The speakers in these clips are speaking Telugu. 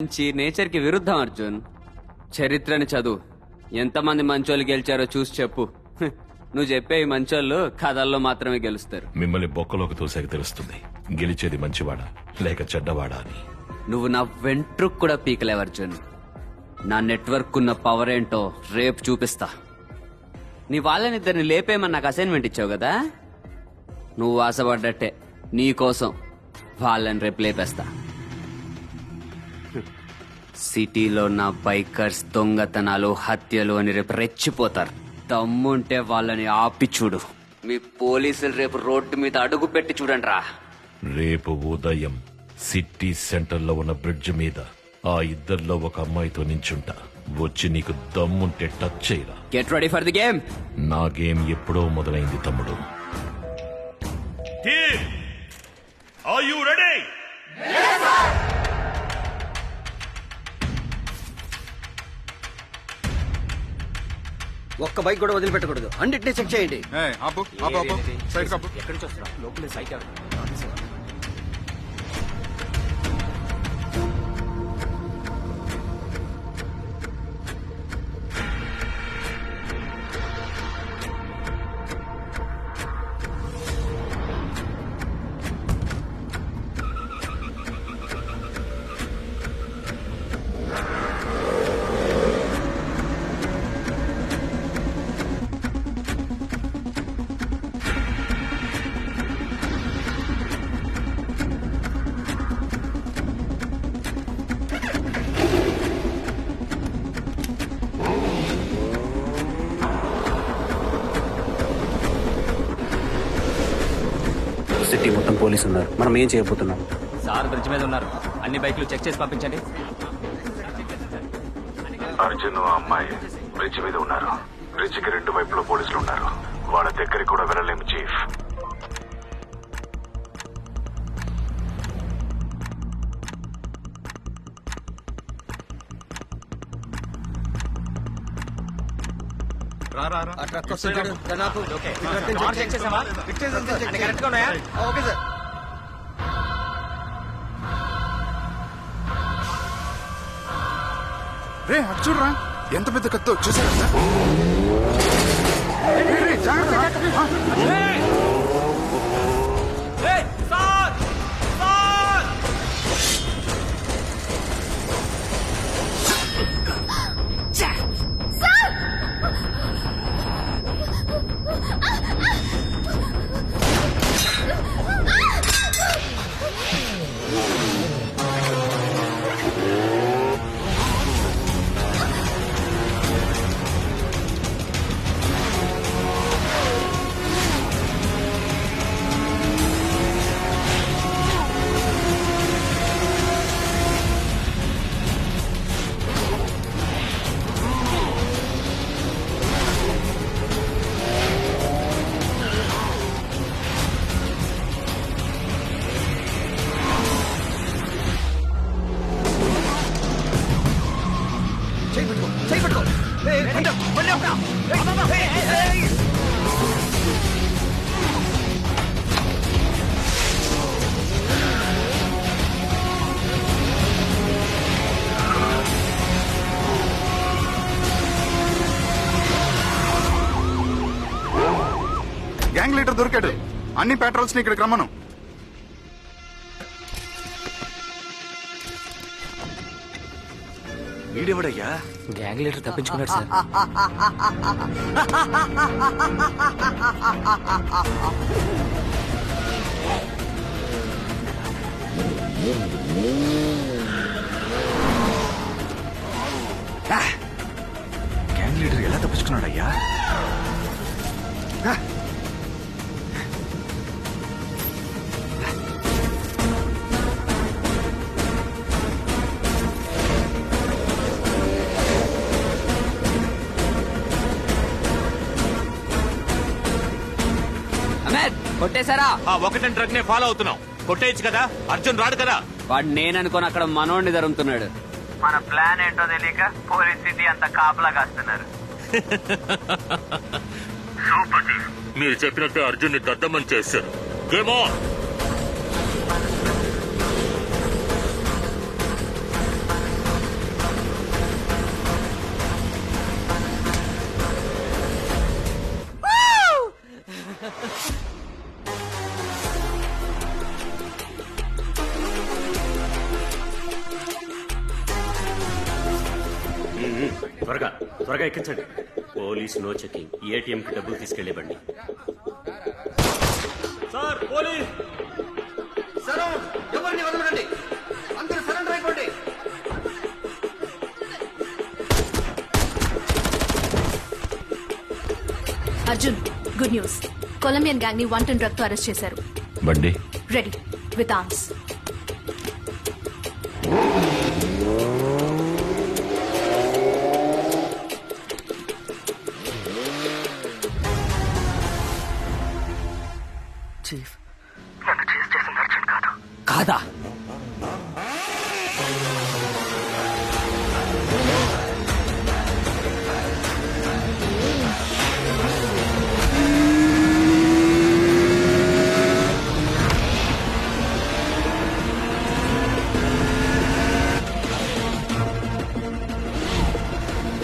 మంచి నేచర్ కి విరుద్ధం అర్జున్. చరిత్రని చదువు, ఎంతమంది మంచోళ్ళు గెలిచారో చూసి చెప్పు. నువ్వు చెప్పే ఈ మంచోళ్ళు కథల్లో మాత్రమే గెలుస్తారు. మిమ్మల్ని బొక్కలోకి తోసాక తెలుస్తుంది గెలిచేది మంచివాడా లేక చెడ్డవాడా అని. నువ్వు నా వెంట్రుకు కూడా పీకలేవు అర్జున్. నా నెట్వర్క్ ఉన్న పవర్ ఏంటో రేపు చూపిస్తా. నీ వాళ్ళనిద్దరిని లేపేమని నాకు అసైన్మెంట్ ఇచ్చావు కదా, నువ్వు ఆశపడ్డట్టే నీ కోసం వాళ్ళని రేపు లేపేస్తా. సిటీలో నా బైకర్స్ దొంగతనాలు హత్యలు అని రేపు రెచ్చిపోతారు. దమ్ముంటే వాళ్ళని ఆపి చూడు. మీ పోలీసులు రేపు రోడ్డు మీద అడుగు పెట్టి చూడండి రా. రేపు ఉదయం సిటీ సెంటర్ లో ఉన్న బ్రిడ్జ్ మీద ఆ ఇద్దరిలో ఒక అమ్మాయితో నించుంటా. వచ్చి నీకు దమ్ముంటే టచ్ చేయరా. Get ready for the game. నా గేమ్ ఎప్పుడో మొదలైంది తమ్ముడు. ఒక్క బైక్ కూడా వదిలిపెట్టకూడదు. అన్నిటినీ చెక్ చేయండి. ఎక్కడి నుంచి వస్తున్నా? లోపల సైట్ సిటీ మొత్తం పోలీసు ఉన్నారు. మనం ఏం చేయబోతున్నాం? సార్ బ్రిడ్జ్ మీద ఉన్నారు. అన్ని బైక్లు చెక్ చేసి పంపించండి. అర్జున్ అమ్మాయి బ్రిడ్జ్ మీద ఉన్నారు. బ్రిడ్జ్ కి రెండు వైపులో పోలీసులు ఉన్నారు. వాళ్ళ దగ్గరికి కూడా వెళ్ళలేము చీఫ్. Okay sir. రే అటు చూడరా, ఎంత పెద్ద కత్తో చూసారా? గ్యాంగ్ లీడర్ దొరికాడు. అన్ని పెట్రోల్స్ ని ఇక్కడికి రమ్మను. వీడెవడయ్యా? గ్యాంగ్ లీడర్ తప్పించుకున్నాడు సార్. గ్యాంగ్ లీడర్ ఎలా తప్పించుకున్నాడయ్యా? కొట్టేశారా? ఒకటం ట్రక్ నే ఫాలో అవుతున్నాం. కొట్టేయచ్చు కదా, అర్జున్ రాడు కదా. వాడు నేననుకోని అక్కడ మనోడిని జరుగుతున్నాడు. మన ప్లాన్ ఏంటో తెలియక పోలీస్ సిటీ అంతా కాపలా కాస్తున్నారు. మీరు చెప్పినట్టు అర్జున్ ని దద్దమని చేశారు. Game on. త్వరగా త్వరగా ఎక్కించండి. Police no checking. ఏటీఎం కి డబ్బులు తీసుకెళ్లే బండి. సార్ పోలీస్ సరే ఎవరిని వదలకండి, అందరూ సరెండర్ అయిపోండి. Arjun, good news. Colombian gang ని వంటన్ డ్రగ్ తో అరెస్ట్ చేశారు. బండి రెడీ విత్ ఆర్మ్స్. చీఫ్ నన్ను చేసి చేసింది అర్జున్ కాదు. కాదా?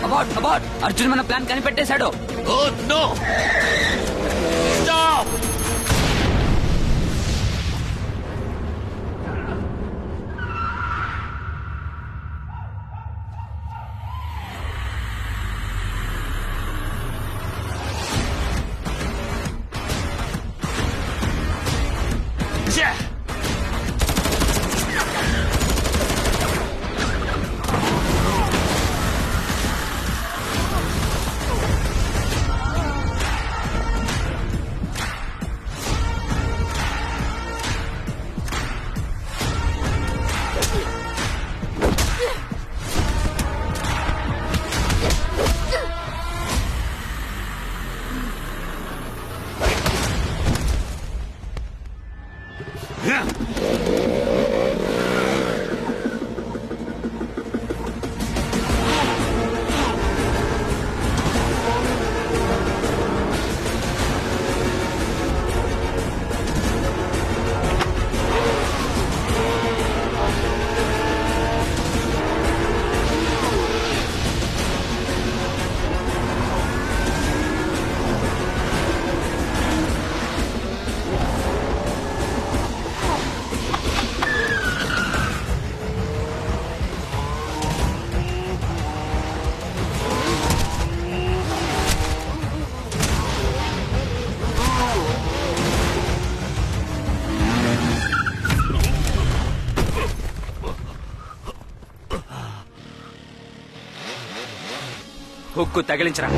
అబౌట్ అబౌట్ అర్జున్ మన ప్లాన్ కనిపెట్టేశాడు. హుక్కు తగిలించరా.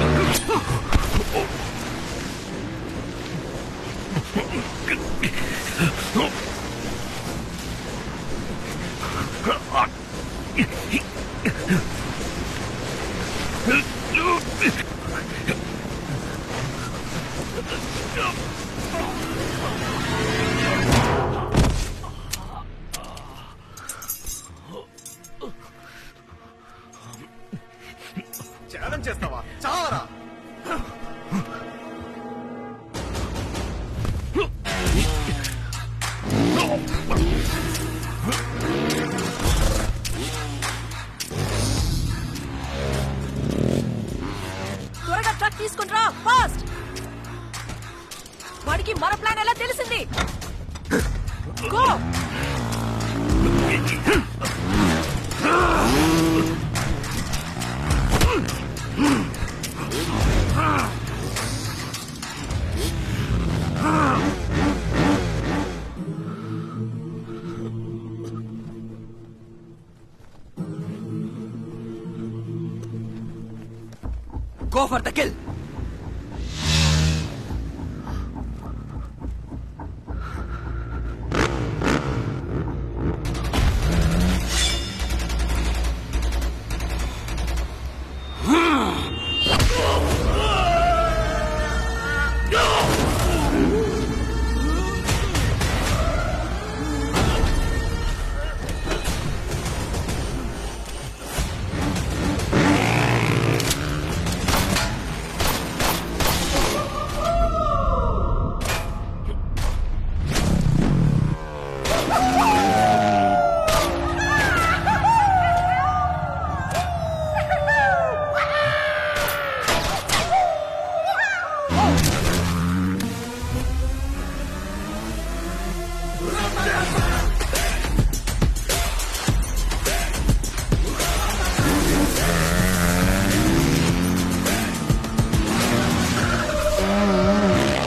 ఛాలెంజ్ చేస్తావా? చావరా. త్వరగా ట్రక్ తీసుకుంటా ఫాస్ట్. వాడికి మన ప్లాన్ ఎలా తెలిసింది? Go. Go for the kill.